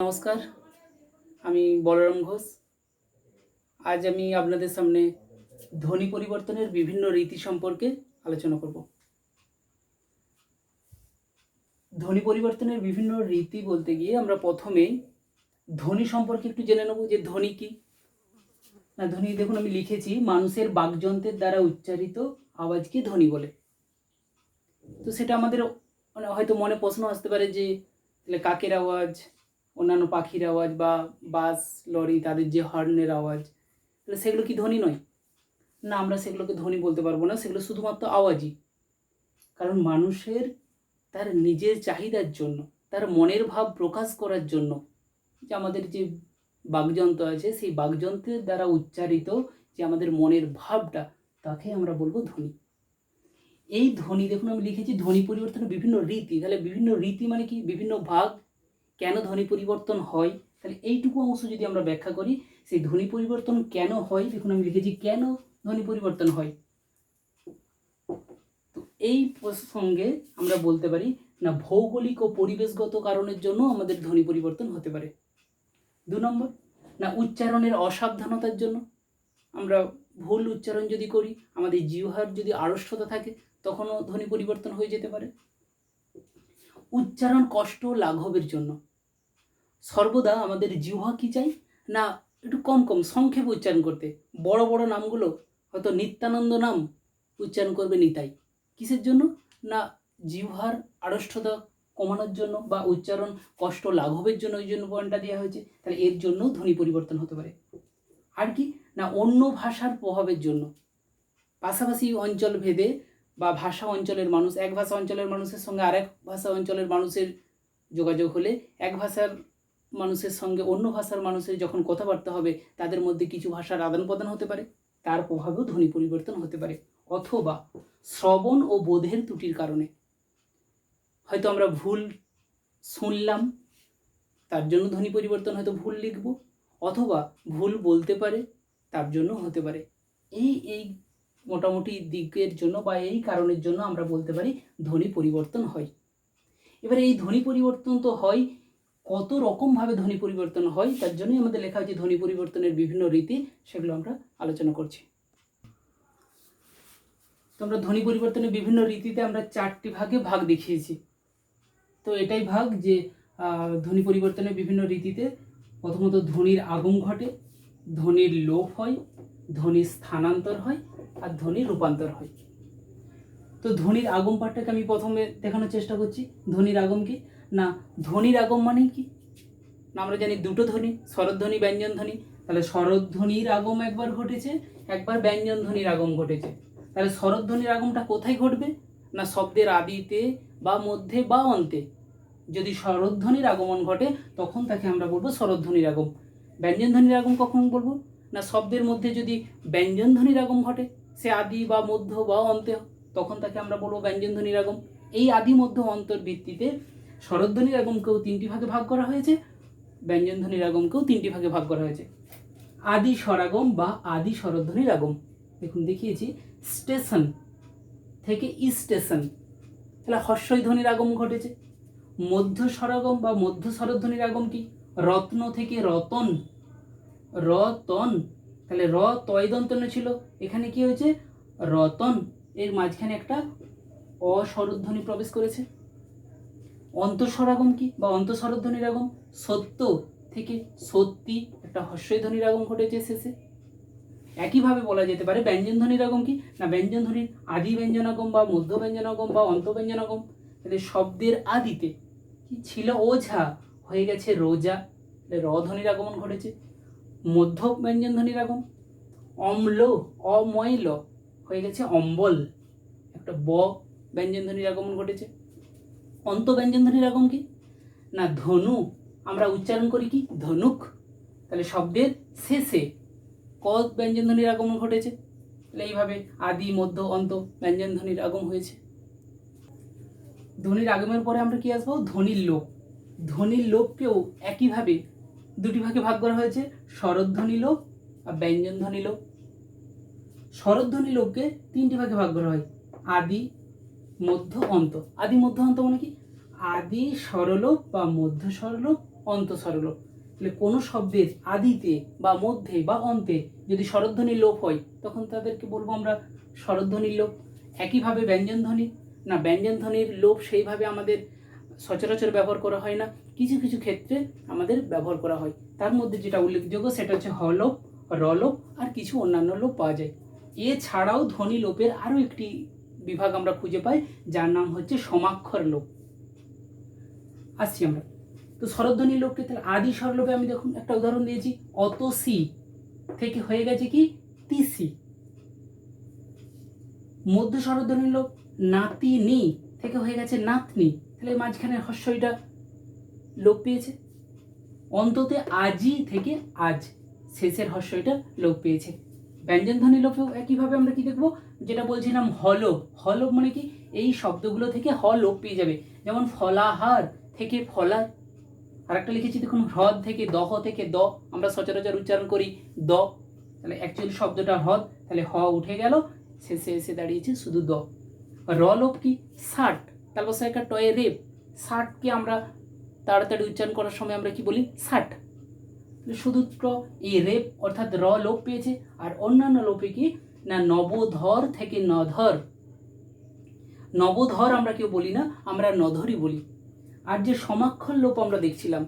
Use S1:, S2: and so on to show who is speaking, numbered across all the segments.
S1: নমস্কার, আমি বলরাম ঘোষ। আজ আমি আপনাদের সামনে ধ্বনি পরিবর্তনের বিভিন্ন রীতি সম্পর্কে আলোচনা করব। ধ্বনি পরিবর্তনের বিভিন্ন রীতি বলতে গিয়ে আমরা প্রথমেই ধ্বনি সম্পর্কে একটু জেনে নেব যে ধ্বনি কী। না, ধ্বনি দেখুন আমি লিখেছি মানুষের বাকযন্ত্রের দ্বারা উচ্চারিত আওয়াজকে ধ্বনি বলে। তো সেটা আমাদের হয়তো মনে প্রশ্ন আসতে পারে যে কাকের আওয়াজ, অন্যান্য পাখির আওয়াজ বা বাস লরি তাদের যে হর্নের আওয়াজ, তাহলে সেগুলো কি ধ্বনি নয়? না, আমরা সেগুলোকে ধ্বনি বলতে পারবো না, সেগুলো শুধুমাত্র আওয়াজই। কারণ মানুষের তার নিজের চাহিদার জন্য, তার মনের ভাব প্রকাশ করার জন্য যে আমাদের যে বাকযন্ত্র আছে সেই বাকযন্ত্রের দ্বারা উচ্চারিত যে আমাদের মনের ভাবটা, তাকে আমরা বলবো ধ্বনি। এই ধ্বনি দেখুন আমি লিখেছি ধ্বনি পরিবর্তনের বিভিন্ন রীতি। তাহলে বিভিন্ন রীতি মানে কি? বিভিন্ন ভাগ। কেন ধ্বনি পরিবর্তন হয়, তাহলে এইটুকু অংশ যদি আমরা ব্যাখ্যা করি, সেই ধ্বনি পরিবর্তন কেন হয়, দেখুন আমি লিখেছি কেন ধ্বনি পরিবর্তন হয়। তো এই প্রসঙ্গে আমরা বলতে পারি না, ভৌগোলিক ও পরিবেশগত কারণের জন্য আমাদের ধ্বনি পরিবর্তন হতে পারে। 2 নম্বর, না উচ্চারণের অসাবধানতার জন্য। আমরা ভুল উচ্চারণ যদি করি, আমাদের জিহ্বার যদি আড়ষ্টতা থাকে, তখনও ধ্বনি পরিবর্তন হয়ে যেতে পারে। উচ্চারণ কষ্ট লাঘবের জন্য। সর্বদা আমাদের জিহ্বা কি চাই না, একটু কম কম সংক্ষেপে উচ্চারণ করতে। বড় বড় নামগুলো হয়তো নিত্যানন্দ নাম উচ্চারণ করবে নিতাই। কিসের জন্য? না জিহ্বার আড়ষ্টতা কমানোর জন্য বা উচ্চারণ কষ্ট লাঘবের জন্য ওই জন্য পয়েন্টটা দেওয়া হয়েছে। তাহলে এর জন্য ধ্বনি পরিবর্তন হতে পারে। আর কি না অন্য ভাষার প্রভাবের জন্য। পাশাপাশি অঞ্চল ভেদে বা ভাষা অঞ্চলের মানুষ, এক ভাষা অঞ্চলের মানুষের সঙ্গে আরেক ভাষা অঞ্চলের মানুষের যোগাযোগ হলে, এক ভাষার মানুষের সঙ্গে অন্য ভাষার মানুষের যখন কথাবার্তা হবে, তাদের মধ্যে কিছু ভাষার আদান প্রদান হতে পারে, তার প্রভাবেও ধ্বনি পরিবর্তন হতে পারে। অথবা শ্রবণ ও বোধের ত্রুটির কারণে হয়তো আমরা ভুল শুনলাম, তার জন্য ধ্বনি পরিবর্তন হয়তো ভুল লিখব, অথবা ভুল বলতে পারে, তার জন্য হতে পারে। এই মোটামুটি দিকের জন্য বা এই কারণের জন্য আমরা বলতে পারি ধ্বনি পরিবর্তন হয়। এবার এই ধ্বনি পরিবর্তন তো হয়, কত রকমভাবে ধ্বনি পরিবর্তন হয়, তার জন্যই আমাদের লেখা হয়েছে ধ্বনি পরিবর্তনের বিভিন্ন রীতি, সেগুলো আমরা আলোচনা করছি। তো আমরা ধ্বনি পরিবর্তনের বিভিন্ন রীতিতে আমরা 4টি ভাগে ভাগ দেখিয়েছি। তো এটাই ভাগ যে ধ্বনি পরিবর্তনের বিভিন্ন রীতিতে প্রথমত ধ্বনির আগম ঘটে, ধ্বনির লোপ হয়, ধ্বনির স্থানান্তর হয়, আর ধ্বনির রূপান্তর হয়। তো ধ্বনির আগম পাঠটাকে আমি প্রথমে দেখানোর চেষ্টা করছি। ধ্বনির আগম কি না, ধ্বনির আগম মানে কি না, আমরা জানি দুটো ধ্বনি, স্বরধ্বনি, ব্যঞ্জন ধ্বনি। তাহলে স্বরধ্বনির আগম একবার ঘটেছে, একবার ব্যঞ্জন ধ্বনির আগম ঘটেছে। তাহলে স্বরধ্বনির আগমটা কোথায় ঘটবে না, শব্দের আদিতে বা মধ্যে বা অন্তে যদি স্বরধ্বনির আগমন ঘটে, তখন তাকে আমরা বলবো স্বরধ্বনির আগম। ব্যঞ্জন ধ্বনির আগম কখন বলবো না, শব্দের মধ্যে যদি ব্যঞ্জন ধ্বনির আগম ঘটে, সে আদি বা মধ্য বা অন্তে, তখন তাকে আমরা বলবো ব্যঞ্জন ধ্বনির আগম। এই আদি মধ্য অন্তর ভিত্তিতে স্বরধ্বনির আগমকেও 3টি ভাগে ভাগ করা হয়েছে, ব্যঞ্জন ধ্বনির আগমকেও 3টি ভাগে ভাগ করা হয়েছে। আদি স্বরাগম বা আদি স্বরধ্বনির আগম, দেখুন দেখিয়েছি স্টেশন থেকে স্টেশন, তাহলে হর্ষই ধ্বনির আগম ঘটেছে। মধ্য স্বরাগম বা মধ্য স্বরধ্বনির আগম কি, রত্ন থেকে রতন, রতন, তাহলে র তয়দন্তন্য ছিল, এখানে কি হয়েছে রতন, এর মাঝখানে একটা অস্বরধ্বনি প্রবেশ করেছে। অন্তঃস্বরাগম কি বা অন্তঃস্বরধ্বনির আগম, সত্য থেকে সত্যি, একটা হর্ষই ধ্বনির আগম ঘটেছে শেষে। একইভাবে বলা যেতে পারে ব্যঞ্জন ধ্বনির আগম কি না, ব্যঞ্জন ধ্বনির আদি ব্যঞ্জনাগম বা মধ্য ব্যঞ্জনাগম বা অন্ত ব্যঞ্জনাগম। তাহলে শব্দের আদিতে কি ছিল ওঝা, হয়ে গেছে রোজা, র ধ্বনির আগমন ঘটেছে। মধ্য ব্যঞ্জন ধ্বনির আগম, অম্ল, অময়ল, হয়ে গেছে অম্বল, একটা ব ব্যঞ্জন ধ্বনির আগমন ঘটেছে। অন্ত ব্যঞ্জন ধ্বনির আগম কি না, ধনু, আমরা উচ্চারণ করি কি ধনুক, তাহলে শব্দের শেষে ক ব্যঞ্জন ধ্বনির আগমন ঘটেছে। তাহলে এইভাবে আদি মধ্য অন্ত ব্যঞ্জন ধ্বনির আগম হয়েছে। ধ্বনির আগমের পরে আমরা কি আসবো, ধ্বনির লোপ। ধ্বনির লোপকেও একইভাবে 2টি ভাগে ভাগ করা হয়েছে, স্বরধ্বনি লোপ আর ব্যঞ্জন ধ্বনি লোপ। স্বরধ্বনি লোপকে 3টি ভাগে ভাগ করা হয়, আদি মধ্য অন্ত। আদি মধ্য অন্ত মানে কি, আদি স্বরলোপ বা মধ্য স্বরলোপ, অন্তঃস্বরলোপ। তাহলে কোনো শব্দের আদিতে বা মধ্যে বা অন্তে যদি স্বরধ্বনির লোপ হয় তখন তাদেরকে বলবো আমরা স্বরধ্বনির লোপ। একইভাবে ব্যঞ্জনধ্বনি, না ব্যঞ্জনধ্বনির লোপ সেইভাবে আমাদের সচরাচর ব্যবহার করা হয় না, কিছু কিছু ক্ষেত্রে আমাদের ব্যবহার করা হয়। তার মধ্যে যেটা উল্লেখযোগ্য সেটা হচ্ছে হলোপ, রলোপ আর কিছু অন্যান্য লোপ পাওয়া যায়। এছাড়াও ধ্বনি লোপের আরও একটি বিভাগ আমরা খুঁজে পাই যার নাম হচ্ছে সমাক্ষর লোপ। আসছি আমরা তো স্বরধ্বনির লোপকে। তাহলে আদি স্বরলোপে আমি দেখুন একটা উদাহরণ দিয়েছি, অতসি থেকে হয়ে গেছে কি তিসি। মধ্য স্বরধ্বনির লোপ নাতিনি থেকে হয়ে গেছে নাতনি, তাহলে মাঝখানের হস্যইটা লোপ পেয়েছে। অন্ততে আজি থেকে আজ, শেষের হস্যইটা লোপ পেয়েছে। ব্যঞ্জনধ্বনি লোপেও একইভাবে আমরা কি দেখবো, যেটা বলছিলাম হলোপ। হলোপ মানে কি, এই শব্দগুলো থেকে হ লোপ পেয়ে যাবে। যেমন ফলাহার থেকে ফলার। আরেকটা লিখেছি দেখুন, হ্রদ থেকে দহ থেকে দ, আমরা সচরাচর উচ্চারণ করি দ, তাহলে অ্যাকচুয়ালি শব্দটা হ্রদ, তাহলে হ উঠে গেল, শেষে এসে দাঁড়িয়েছে শুধু দ। রলোপ কি ষাট, তারপর একটা টয়ে রেপ। ষাটকে আমরা তাড়াতাড়ি উচ্চারণ করার সময় আমরা কি বলি ষাট। শুধু এই রেপ অর্থাৎ র লোপ পেয়েছে। আর অন্যান্য লোপে কি না, নবধর থেকে নধর। নবধর আমরা কেউ বলি না, আমরা নধরই বলি। আর যে সমাক্ষর লোপ আমরা দেখছিলাম,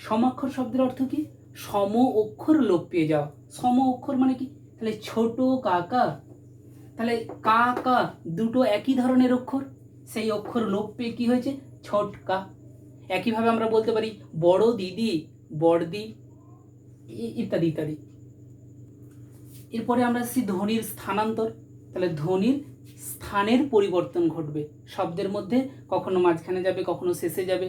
S1: সমাক্ষর শব্দের অর্থ কি, সম অক্ষর লোপ পেয়ে যাওয়া। সম অক্ষর মানে কি, তাহলে ছোট কাকা, তাহলে কা কা দুটো একই ধরনের অক্ষর, সেই অক্ষর লোপ পেয়ে কি হয়েছে ছোট কা। একইভাবে আমরা বলতে পারি বড় দিদি, বড়দি, ইত্যাদি ইত্যাদি। এরপরে আমরা আসছি ধ্বনির স্থানান্তর। তাহলে ধ্বনির স্থানের পরিবর্তন ঘটবে শব্দের মধ্যে, কখনো মাঝখানে যাবে, কখনো শেষে যাবে,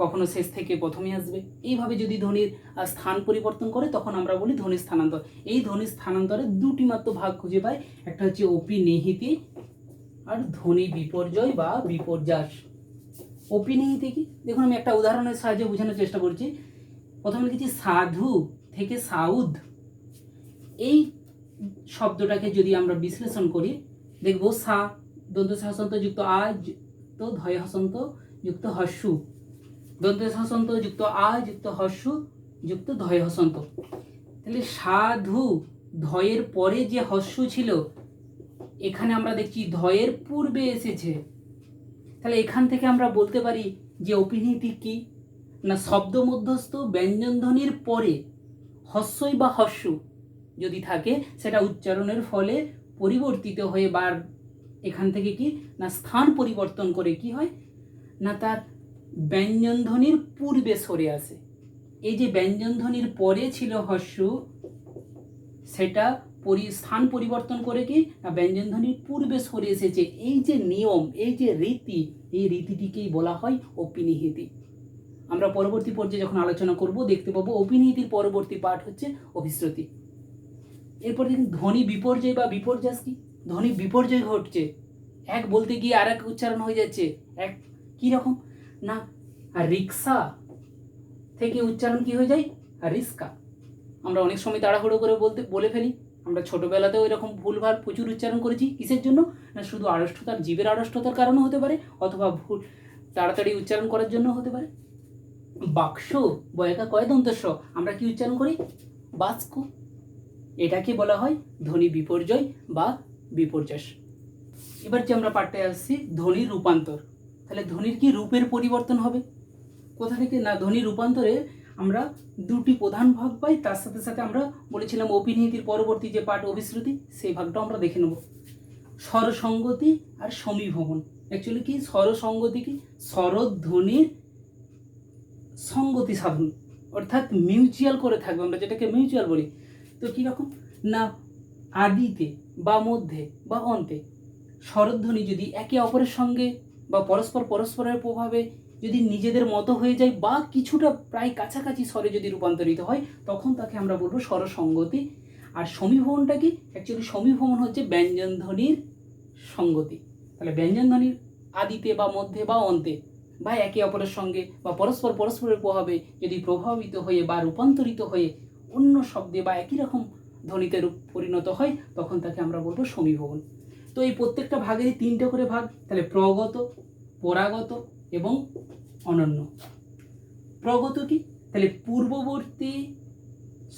S1: কখনো শেষ থেকে প্রথমে আসবে। এইভাবে যদি ধ্বনির স্থান পরিবর্তন করে তখন আমরা বলি ধ্বনির স্থানান্তর। এই ধ্বনির স্থানান্তরে দুটি মাত্র ভাগ খুঁজে পাই, একটা হচ্ছে অপিনিহিতি আর ধ্বনি বিপর্যয় বা বিপর্যাস। অপিনিহিতি কি, দেখুন আমি একটা উদাহরণের সাহায্যে বোঝানোর চেষ্টা করছি। প্রথমে লিখেছি সাধু থেকে সাউদ। এই শব্দটাকে যদি আমরা বিশ্লেষণ করি দেখব, সা দন্ত হসন্ত যুক্ত আ তো ধয় হসন্ত যুক্ত হস্যু, দন্ত হসন্ত যুক্ত আ যুক্ত হস্যু যুক্ত ধয় হসন্ত। তাহলে সাধু ধয়ের পরে যে হস্য ছিল, এখানে আমরা দেখছি ধয়ের পূর্বে এসেছে। তাহলে এখান থেকে আমরা বলতে পারি যে অপিনিহিতি কি না, শব্দ মধ্যস্থ ব্যঞ্জনধ্বনির পরে হস্যই বা হস্য যদি থাকে সেটা উচ্চারণের ফলে পরিবর্তিত হয়ে বা এখান থেকে কি না স্থান পরিবর্তন করে কি হয় না, তার ব্যঞ্জনধ্বনির পূর্বে সরে আসে। এই যে ব্যঞ্জনধ্বনির পরে ছিল হস্য, সেটা স্থান পরিবর্তন করে কি না ব্যঞ্জনধ্বনির পূর্বে সরে এসেছে। এই যে নিয়ম, এই যে রীতি, এই রীতিটিকেই বলা হয় অপিনিহিতি। আমরা পরবর্তী পর্যায়ে যখন আলোচনা করব দেখতে পাবো অপিনিহিতির পরবর্তী পাঠ হচ্ছে অভিশ্রুতি। এরপর দেখুন ধ্বনি বিপর্যয় বা বিপর্যাস কি, ধ্বনি বিপর্যয় ঘটছে, এক বলতে গিয়ে আর এক উচ্চারণ হয়ে যাচ্ছে। এক কি রকম না, রিক্সা থেকে উচ্চারণ কি হয়ে যায় রিস্কা। আমরা অনেক সময় তাড়াহুড়ো করে বলে ফেলি। আমরা ছোটবেলাতেও এরকম ভুলভাল প্রচুর উচ্চারণ করেছি। কিসের জন্য না, শুধু আড়ষ্টতার, জীবের আড়ষ্টতার কারণে হতে পারে, অথবা ভুল তাড়াতাড়ি উচ্চারণ করার জন্য হতে পারে। বাক্স বয়কা কয় দন্তস্ব, আমরা কি উচ্চারণ করি বাস্ক। এটাকে বলা হয় ধ্বনি বিপর্যয় বা বিপর্যাস। এবার যে আমরা পাঠে আসছি ধ্বনির রূপান্তর। তাহলে ধ্বনির কি রূপের পরিবর্তন হবে কোথা থেকে না, ধ্বনির রূপান্তরে আমরা দুটি প্রধান ভাগ পাই। তার সাথে সাথে আমরা বলেছিলাম অপিনিহিতির পরবর্তী যে পাঠ অভিশ্রুতি, সেই ভাগটাও আমরা দেখে নেব। স্বরসঙ্গতি আর সমীভবন। অ্যাকচুয়ালি কি স্বরসঙ্গতি কি, স্বরধ্বনির সঙ্গতি সাধন, অর্থাৎ মিউচুয়াল করে থাকবে, আমরা যেটাকে মিউচুয়াল বলি। তো কীরকম না, আদিতে বা মধ্যে বা অন্তে স্বরধ্বনি যদি একে অপরের সঙ্গে বা পরস্পরের প্রভাবে যদি নিজেদের মতো হয়ে যায় বা কিছুটা প্রায় কাছাকাছি স্বরে যদি রূপান্তরিত হয়, তখন তাকে আমরা বলবো স্বরসঙ্গতি। আর সমীভবনটা কি, অ্যাকচুয়ালি সমীভবন হচ্ছে ব্যঞ্জনধ্বনির সঙ্গতি। তাহলে ব্যঞ্জনধ্বনির আদিতে বা মধ্যে বা অন্তে বা একে অপরের সঙ্গে বা পরস্পরের প্রভাবে যদি প্রভাবিত হয়ে বা রূপান্তরিত হয়ে অন্য শব্দে বা একই রকম ধ্বনিতে পরিণত হয়, তখন তাকে আমরা বলবো সমীভবন। তো এই প্রত্যেকটা ভাগেরই তিনটে করে ভাগ, তাহলে প্রগত, পরাগত এবং অনন্য। প্রগত কি তাহলে পূর্ববর্তী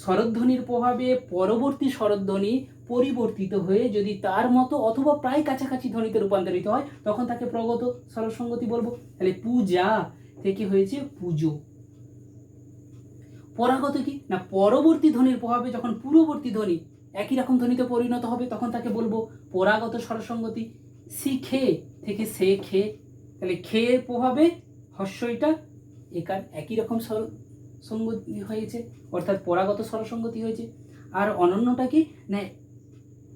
S1: স্বরধ্বনির প্রভাবে পরবর্তী স্বরধ্বনি পরিবর্তিত হয়ে যদি তার মতো অথবা প্রায় কাছাকাছি ধ্বনিতে রূপান্তরিত হয় তখন তাকে প্রগত স্বরসঙ্গতি বলবো। তাহলে পূজা থেকে হয়েছে পুজো। পরাগত কি না, পরবর্তী ধ্বনির প্রভাবে যখন পূর্ববর্তী ধ্বনি একই রকম ধ্বনিতে পরিণত হবে তখন তাকে বলবো পরাগত স্বরসঙ্গতি। শিখে থেকে সে খে, তাহলে খেয়ের প্রভাবে হর্ষইটা একার একই রকম সঙ্গতি হয়েছে, অর্থাৎ পরাগত স্বরসঙ্গতি হয়েছে। আর অনন্যটা কি না,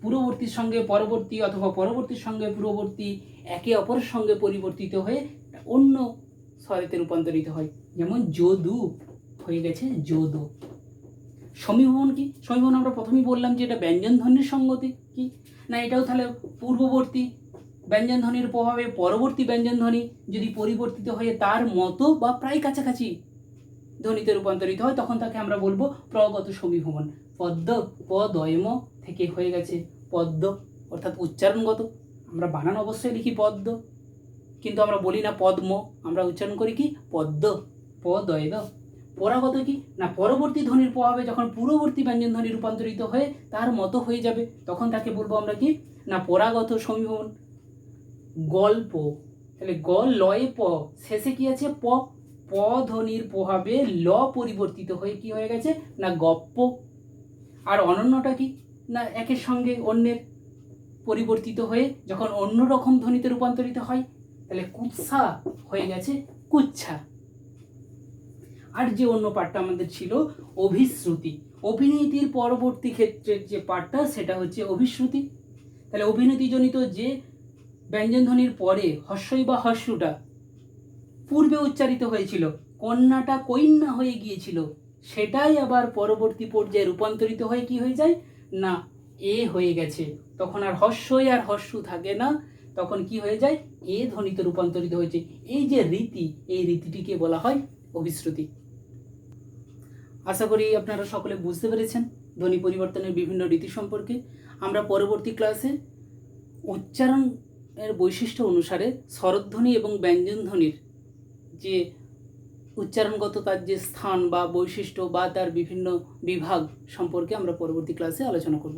S1: পূর্ববর্তীর সঙ্গে পরবর্তী অথবা পরবর্তীর সঙ্গে পূর্ববর্তী একে অপরের সঙ্গে পরিবর্তিত হয়ে অন্য স্বরেতে রূপান্তরিত হয়, যেমন যদু হয়ে গেছে যদু। সমীভবন কি, সমীভবন আমরা প্রথমেই বললাম যে এটা ব্যঞ্জন ধ্বনির সঙ্গতি কি না, এটাও তাহলে পূর্ববর্তী ব্যঞ্জন ধ্বনির প্রভাবে পরবর্তী ব্যঞ্জন ধ্বনি যদি পরিবর্তিত হয়ে তার মতো বা প্রায় কাছাকাছি ধ্বনিতে রূপান্তরিত হয় তখন তাকে আমরা বলবো প্রগত সমীভবন। পদ্ম পদয়ম থেকে হয়ে গেছে পদ্ম, অর্থাৎ উচ্চারণগত। আমরা বানান অবশ্যই লিখি পদ্ম, কিন্তু আমরা বলি না পদ্ম, আমরা উচ্চারণ করি কি পদ্ম, পদয়দ। পরাগত কি না, পরবর্তী ধ্বনির প্রভাবে যখন পূর্ববর্তী ব্যঞ্জন ধ্বনি রূপান্তরিত হয়ে তার মতো হয়ে যাবে তখন তাকে বলবো আমরা কি না পরাগত সমীভবন। গল্প, তাহলে গ লয়ে প, শেষে কি আছে প, প ধ্বনির প্রভাবে ল পরিবর্তিত হয়ে কি হয়ে গেছে না গপ্প। আর অনন্যটা কি না, একের সঙ্গে অন্যের পরিবর্তিত হয়ে যখন অন্য রকম ধ্বনিতে রূপান্তরিত হয় তাহলে কুৎসা হয়ে গেছে কুচ্ছা। আর যে অন্য পাঠটা আমাদের ছিল অভিশ্রুতি, অভিনীতির পরবর্তী ক্ষেত্রের যে পাঠটা সেটা হচ্ছে অভিশ্রুতি। তাহলে অভিনীতিজনিত যে ব্যঞ্জন ধ্বনির পরে হর্ষই বা হর্ষটা পূর্বে উচ্চারিত হয়েছিল, কন্যাটা কৈন্যা হয়ে গিয়েছিল, সেটাই আবার পরবর্তী পর্যায়ে রূপান্তরিত হয়ে কি হয়ে যায় না এ হয়ে গেছে, তখন আর হর্ষই আর হর্ষ থাকে না, তখন কি হয়ে যায় এ ধ্বনিতে রূপান্তরিত হয়েছে। এই যে রীতি, এই রীতিটিকে বলা হয় অভিশ্রুতি। আশা করি আপনারা সকলে বুঝতে পেরেছেন ধ্বনি পরিবর্তনের বিভিন্ন রীতি সম্পর্কে। আমরা পরবর্তী ক্লাসে উচ্চারণের বৈশিষ্ট্য অনুসারে স্বরধ্বনি এবং ব্যঞ্জন ধ্বনির যে উচ্চারণগত তার যে স্থান বা বৈশিষ্ট্য বা তার বিভিন্ন বিভাগ সম্পর্কে আমরা পরবর্তী ক্লাসে আলোচনা করব।